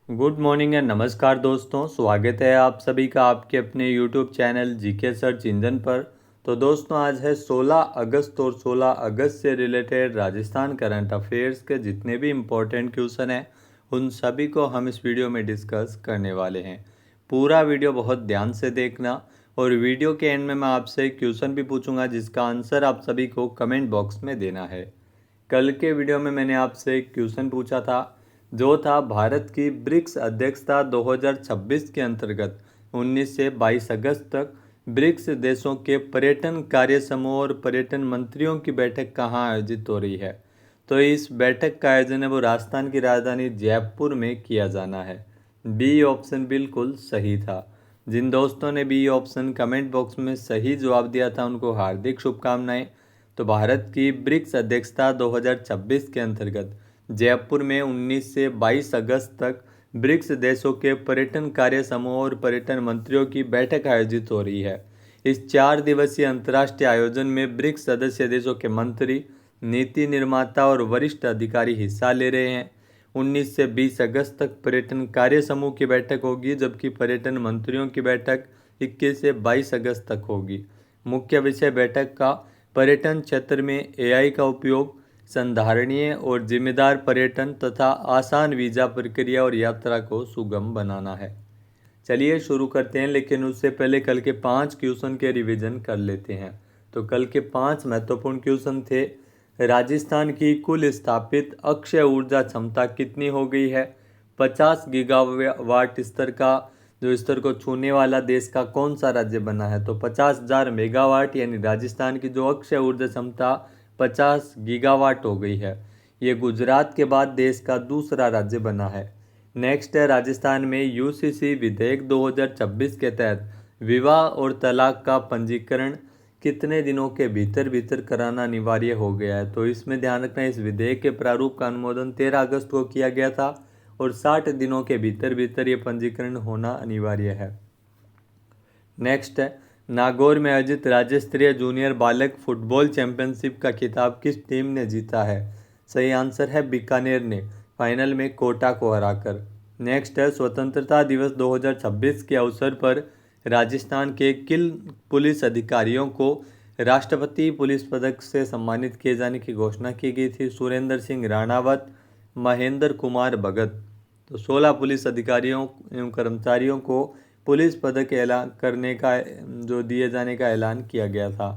Good morning and नमस्कार दोस्तों, स्वागत है आप सभी का आपके अपने YouTube channel GK search engine पर। तो दोस्तों, आज है 16 अगस्त और 16 अगस्त से रिलेटेड राजस्थान करंट अफेयर्स के जितने भी इम्पोर्टेंट क्वेश्चन हैं उन सभी को हम इस वीडियो में डिस्कस करने वाले हैं। पूरा वीडियो बहुत ध्यान से देखना और वीडियो के एंड में मैं आपसे क्वेश्चन भी पूछूंगा जिसका आंसर आप सभी को कमेंट बॉक्स में देना है। कल के वीडियो में मैंने आपसे एक क्वेश्चन पूछा था जो था भारत की ब्रिक्स अध्यक्षता 2026 के अंतर्गत 19 से 22 अगस्त तक ब्रिक्स देशों के पर्यटन कार्य समूह और पर्यटन मंत्रियों की बैठक कहाँ आयोजित हो रही है। तो इस बैठक का आयोजन है वो राजस्थान की राजधानी जयपुर में किया जाना है। बी ऑप्शन बिल्कुल सही था। जिन दोस्तों ने बी ऑप्शन कमेंट बॉक्स में सही जवाब दिया था उनको हार्दिक शुभकामनाएं। तो भारत की ब्रिक्स अध्यक्षता 2026 के अंतर्गत जयपुर में 19 से 22 अगस्त तक ब्रिक्स देशों के पर्यटन कार्य समूह और पर्यटन मंत्रियों की बैठक आयोजित हो रही है। इस 4 दिवसीय अंतर्राष्ट्रीय आयोजन में ब्रिक्स सदस्य देशों के मंत्री, नीति निर्माता और वरिष्ठ अधिकारी हिस्सा ले रहे हैं। 19 से 20 अगस्त तक पर्यटन कार्य समूह की बैठक होगी, जबकि पर्यटन मंत्रियों की बैठक 21 से 22 अगस्त तक होगी। मुख्य विषय बैठक का पर्यटन क्षेत्र में एआई का उपयोग, संधारणीय और जिम्मेदार पर्यटन तथा आसान वीजा प्रक्रिया और यात्रा को सुगम बनाना है। चलिए शुरू करते हैं, लेकिन उससे पहले कल के 5 क्वेश्चन के रिवीजन कर लेते हैं। तो कल के 5 महत्वपूर्ण क्वेश्चन थे। राजस्थान की कुल स्थापित अक्षय ऊर्जा क्षमता कितनी हो गई है? 50 गीगावाट स्तर का जो स्तर को छूने वाला देश का कौन सा राज्य बना है? तो 50,000 मेगावाट यानी राजस्थान की जो अक्षय ऊर्जा क्षमता 50 गीगावाट हो गई है। ये गुजरात के बाद देश का दूसरा राज्य बना है। नेक्स्ट है, राजस्थान में यूसीसी विधेयक 2026 के तहत विवाह और तलाक का पंजीकरण कितने दिनों के भीतर भीतर कराना अनिवार्य हो गया है? तो इसमें ध्यान रखना, इस विधेयक के प्रारूप का अनुमोदन 13 अगस्त को किया गया था और 60 दिनों के भीतर भीतर ये पंजीकरण होना अनिवार्य है। नेक्स्ट है, नागौर में आयोजित राज्य स्तरीय जूनियर बालक फुटबॉल चैंपियनशिप का खिताब किस टीम ने जीता है? सही आंसर है बीकानेर ने, फाइनल में कोटा को हराकर। नेक्स्ट है, स्वतंत्रता दिवस 2026 के अवसर पर राजस्थान के किन पुलिस अधिकारियों को राष्ट्रपति पुलिस पदक से सम्मानित किए जाने की घोषणा की गई थी? सुरेंद्र सिंह राणावत, महेंद्र कुमार भगत। तो 16 पुलिस अधिकारियों एवं कर्मचारियों को पुलिस पदक ऐलान करने का जो दिए जाने का ऐलान किया गया था।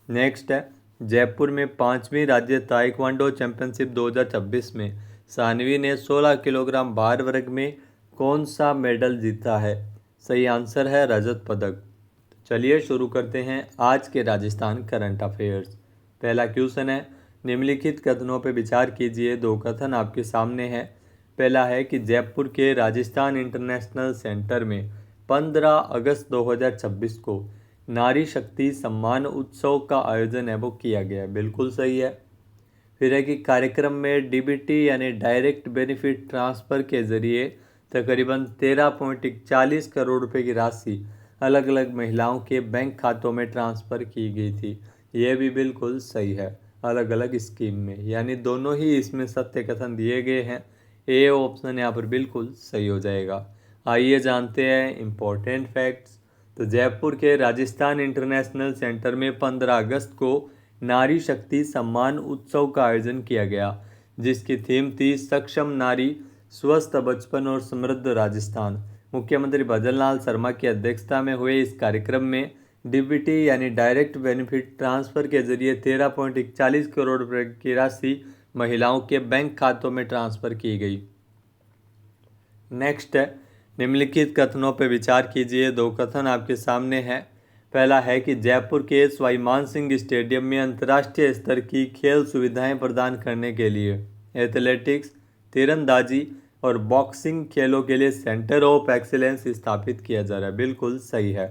नेक्स्ट है, जयपुर में 5वीं राज्य ताइक्वांडो चैंपियनशिप 2026 में सानवी ने 16 किलोग्राम भार वर्ग में कौन सा मेडल जीता है? सही आंसर है रजत पदक। चलिए शुरू करते हैं आज के राजस्थान करंट अफेयर्स। पहला क्वेश्चन है, निम्नलिखित कथनों पर विचार कीजिए। दो कथन आपके सामने हैं। पहला है कि जयपुर के राजस्थान इंटरनेशनल सेंटर में 15 अगस्त 2026 को नारी शक्ति सम्मान उत्सव का आयोजन है वो किया गया। बिल्कुल सही है। फिर है कि कार्यक्रम में डीबीटी यानी डायरेक्ट बेनिफिट ट्रांसफ़र के जरिए तकरीबन 13.41 करोड़ रुपए की राशि अलग अलग महिलाओं के बैंक खातों में ट्रांसफ़र की गई थी। यह भी बिल्कुल सही है, अलग अलग स्कीम में, यानी दोनों ही इसमें सत्य कथन दिए गए हैं। ए ऑप्शन यहाँ पर बिल्कुल सही हो जाएगा। आइए जानते हैं इम्पोर्टेंट फैक्ट्स। तो जयपुर के राजस्थान इंटरनेशनल सेंटर में 15 अगस्त को नारी शक्ति सम्मान उत्सव का आयोजन किया गया, जिसकी थीम थी सक्षम नारी, स्वस्थ बचपन और समृद्ध राजस्थान। मुख्यमंत्री भजन लाल शर्मा की अध्यक्षता में हुए इस कार्यक्रम में डीबीटी यानी डायरेक्ट बेनिफिट ट्रांसफ़र के जरिए 13.41 करोड़ रुपए की राशि महिलाओं के बैंक खातों में ट्रांसफ़र की गई। नेक्स्ट है, निम्नलिखित कथनों पर विचार कीजिए। दो कथन आपके सामने हैं। पहला है कि जयपुर के सवाई मान सिंह स्टेडियम में अंतर्राष्ट्रीय स्तर की खेल सुविधाएं प्रदान करने के लिए एथलेटिक्स, तीरंदाजी और बॉक्सिंग खेलों के लिए सेंटर ऑफ एक्सीलेंस स्थापित किया जा रहा है। बिल्कुल सही है।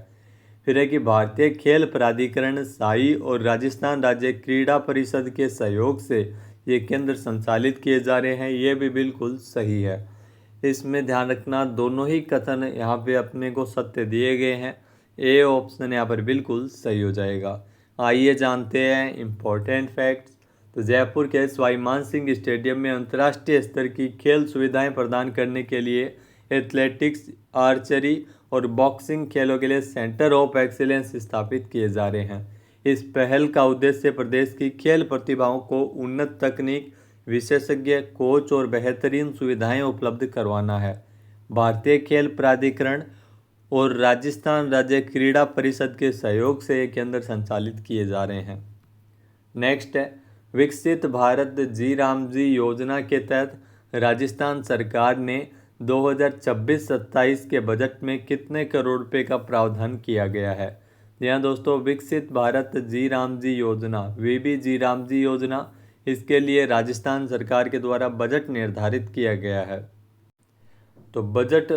फिर है कि भारतीय खेल प्राधिकरण साई और राजस्थान राज्य क्रीड़ा परिषद के सहयोग से ये केंद्र संचालित किए जा रहे हैं। ये भी बिल्कुल सही है। इसमें ध्यान रखना, दोनों ही कथन यहाँ पे अपने को सत्य दिए गए हैं। ए ऑप्शन यहाँ पर बिल्कुल सही हो जाएगा। आइए जानते हैं इम्पोर्टेंट फैक्ट्स। तो जयपुर के सवाई मान सिंह स्टेडियम में अंतर्राष्ट्रीय स्तर की खेल सुविधाएं प्रदान करने के लिए एथलेटिक्स, आर्चरी और बॉक्सिंग खेलों के लिए सेंटर ऑफ एक्सीलेंस स्थापित किए जा रहे हैं। इस पहल का उद्देश्य प्रदेश की खेल प्रतिभाओं को उन्नत तकनीक, विशेषज्ञ कोच और बेहतरीन सुविधाएं उपलब्ध करवाना है। भारतीय खेल प्राधिकरण और राजस्थान राज्य क्रीड़ा परिषद के सहयोग से ये केंद्र संचालित किए जा रहे हैं। नेक्स्ट है विकसित भारत जी राम जी योजना के तहत राजस्थान सरकार ने 2026-27 के बजट में कितने करोड़ रुपए का प्रावधान किया गया है। यहाँ दोस्तों विकसित भारत जी राम जी योजना वीबी जी राम जी योजना, इसके लिए राजस्थान सरकार के द्वारा बजट निर्धारित किया गया है। तो बजट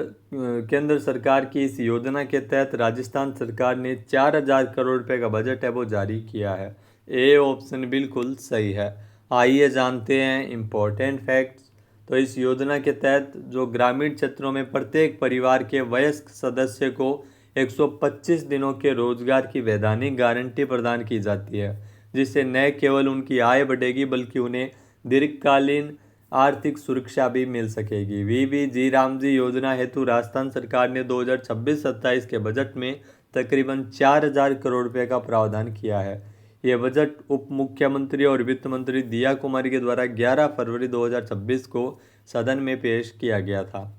केंद्र सरकार की इस योजना के तहत राजस्थान सरकार ने 4000 करोड़ रुपए का बजट है वो जारी किया है। ए ऑप्शन बिल्कुल सही है। आइए जानते हैं इम्पोर्टेंट फैक्ट्स। तो इस योजना के तहत जो ग्रामीण क्षेत्रों में प्रत्येक परिवार के वयस्क सदस्य को 125 दिनों के रोजगार की वैधानिक गारंटी प्रदान की जाती है, जिससे न केवल उनकी आय बढ़ेगी बल्कि उन्हें दीर्घकालीन आर्थिक सुरक्षा भी मिल सकेगी। वीबी जी राम जी योजना हेतु राजस्थान सरकार ने 2026-27 के बजट में तकरीबन 4000 करोड़ रुपए का प्रावधान किया है। यह बजट उप मुख्यमंत्री और वित्त मंत्री दिया कुमारी के द्वारा 11 फरवरी 2026 को सदन में पेश किया गया था।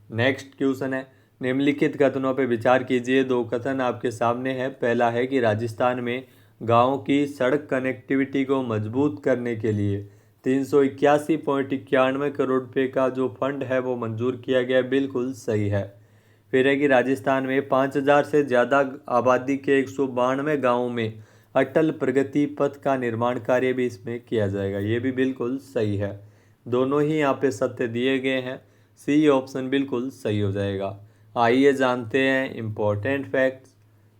नेक्स्ट क्वेश्चन है निम्नलिखित कथनों पर विचार कीजिए। दो कथन आपके सामने है। पहला है कि राजस्थान में गाँव की सड़क कनेक्टिविटी को मजबूत करने के लिए 381.91 करोड़ रुपए का जो फंड है वो मंजूर किया गया, बिल्कुल सही है। फिर है कि राजस्थान में 5000 से ज़्यादा आबादी के 192 गाँवों में अटल प्रगति पथ का निर्माण कार्य भी इसमें किया जाएगा, ये भी बिल्कुल सही है। दोनों ही यहाँ पे सत्य दिए गए हैं, सी ऑप्शन बिल्कुल सही हो जाएगा। आइए जानते हैं इम्पोर्टेंट फैक्ट्स।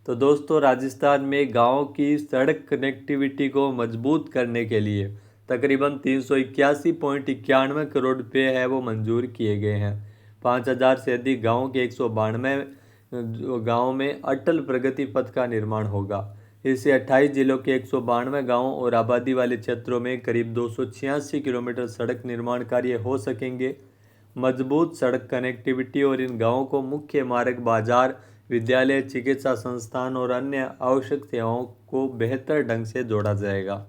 तो दोस्तों राजस्थान में गाँव की सड़क कनेक्टिविटी को मजबूत करने के लिए तकरीबन 381.91 करोड़ रुपए है वो मंजूर किए गए हैं। 5000 से अधिक गाँव के 192 गाँव में अटल प्रगति पथ का निर्माण होगा। इससे 28 जिलों के 192 गाँव और आबादी वाले क्षेत्रों में करीब 286 किलोमीटर सड़क निर्माण कार्य हो सकेंगे। मजबूत सड़क कनेक्टिविटी और इन गाँवों को मुख्य मार्ग, बाजार, विद्यालय, चिकित्सा संस्थान और अन्य आवश्यक सेवाओं को बेहतर ढंग से जोड़ा जाएगा।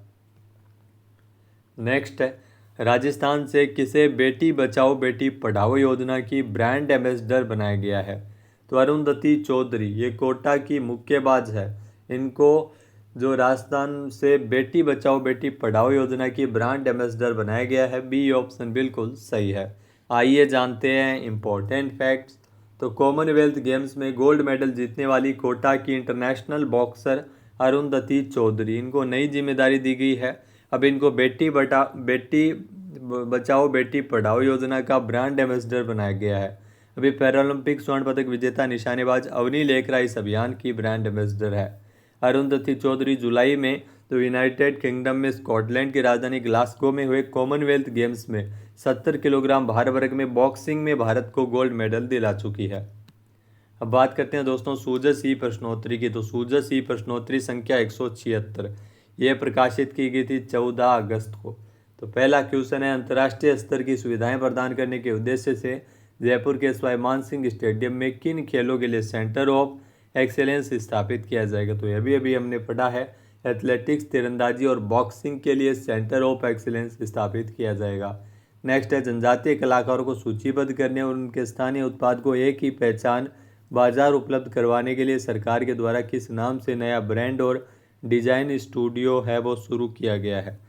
नेक्स्ट है राजस्थान से किसे बेटी बचाओ बेटी पढ़ाओ योजना की ब्रांड एम्बेसडर बनाया गया है। तो अरुंधति चौधरी, ये कोटा की मुक्केबाज है। इनको जो राजस्थान से बेटी बचाओ बेटी पढ़ाओ योजना की ब्रांड एम्बेसडर बनाया गया है, बी ऑप्शन बिल्कुल सही है। आइए जानते हैं इम्पोर्टेंट फैक्ट्स। तो कॉमनवेल्थ गेम्स में गोल्ड मेडल जीतने वाली कोटा की इंटरनेशनल बॉक्सर अरुंधति चौधरी, इनको नई जिम्मेदारी दी गई है। अब इनको बेटी बचाओ बेटी पढ़ाओ योजना का ब्रांड एम्बेसडर बनाया गया है। अभी पैरालंपिक स्वर्ण पदक विजेता निशानेबाज अवनी लेखरा इस अभियान की ब्रांड एम्बेसडर है। अरुंधति चौधरी जुलाई में तो यूनाइटेड किंगडम में स्कॉटलैंड की राजधानी ग्लासगो में हुए कॉमनवेल्थ गेम्स में 70 किलोग्राम भार वर्ग में बॉक्सिंग में भारत को गोल्ड मेडल दिला चुकी है। अब बात करते हैं दोस्तों सूजस ई प्रश्नोत्तरी की। तो सूजस ई प्रश्नोत्तरी संख्या 176 यह प्रकाशित की गई थी 14 अगस्त को। तो पहला क्वेश्चन है अंतर्राष्ट्रीय स्तर की सुविधाएं प्रदान करने के उद्देश्य से जयपुर के सवाई मानसिंह स्टेडियम में किन खेलों के लिए सेंटर ऑफ एक्सेलेंस स्थापित किया जाएगा। तो यह भी अभी हमने पढ़ा है, एथलेटिक्स, तीरंदाजी और बॉक्सिंग के लिए सेंटर ऑफ एक्सेलेंस स्थापित किया जाएगा। नेक्स्ट है जनजातीय कलाकारों को सूचीबद्ध करने और उनके स्थानीय उत्पाद को एक ही पहचान बाजार उपलब्ध करवाने के लिए सरकार के द्वारा किस नाम से नया ब्रांड और डिजाइन स्टूडियो है वो शुरू किया गया है।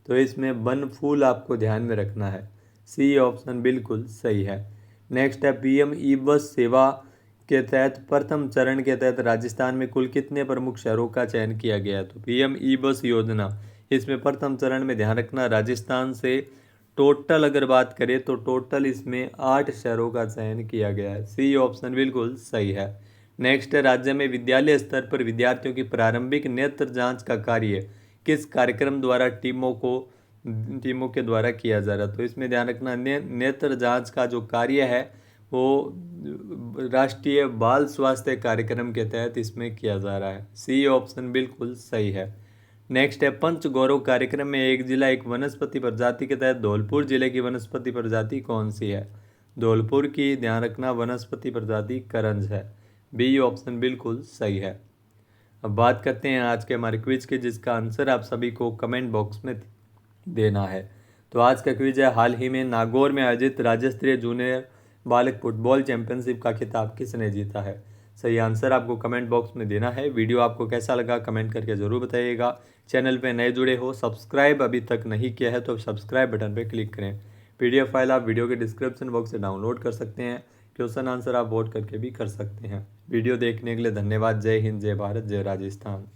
तो इसमें बनफूल आपको ध्यान में रखना है, सी ऑप्शन बिल्कुल सही है। नेक्स्ट है पीएम ई बस सेवा के तहत प्रथम चरण के तहत राजस्थान में कुल कितने प्रमुख शहरों का चयन किया गया है। तो पीएम ई बस योजना, इसमें प्रथम चरण में ध्यान रखना राजस्थान से टोटल अगर बात करें तो टोटल इसमें 8 शहरों का चयन किया गया है, सी ऑप्शन बिल्कुल सही है। नेक्स्ट है राज्य में विद्यालय स्तर पर विद्यार्थियों की प्रारंभिक नेत्र जांच का कार्य किस कार्यक्रम द्वारा टीमों के द्वारा किया जा रहा है। तो इसमें ध्यान रखना नेत्र जांच का जो कार्य है वो राष्ट्रीय बाल स्वास्थ्य कार्यक्रम के तहत इसमें किया जा रहा है, सी ऑप्शन बिल्कुल सही है। नेक्स्ट है पंच गौरव कार्यक्रम में एक जिला एक वनस्पति प्रजाति के तहत धौलपुर जिले की वनस्पति प्रजाति कौन सी है। धौलपुर की ध्यान रखना वनस्पति प्रजाति करंज है। बी ऑप्शन बिल्कुल सही है। अब बात करते हैं आज के हमारे क्विज के, जिसका आंसर आप सभी को कमेंट बॉक्स में देना है। तो आज का क्विज है, हाल ही में नागौर में आयोजित राज्य स्तरीय जूनियर बालक फुटबॉल चैंपियनशिप का खिताब किसने जीता है। सही आंसर आपको कमेंट बॉक्स में देना है। वीडियो आपको कैसा लगा कमेंट करके ज़रूर बताइएगा। चैनल पे नए जुड़े हो, सब्सक्राइब अभी तक नहीं किया है तो सब्सक्राइब बटन पे क्लिक करें। PDF फाइल आप वीडियो के डिस्क्रिप्शन बॉक्स से डाउनलोड कर सकते हैं। क्वेश्चन आंसर आप वोट करके भी कर सकते हैं। वीडियो देखने के लिए धन्यवाद। जय हिंद, जय भारत, जय राजस्थान।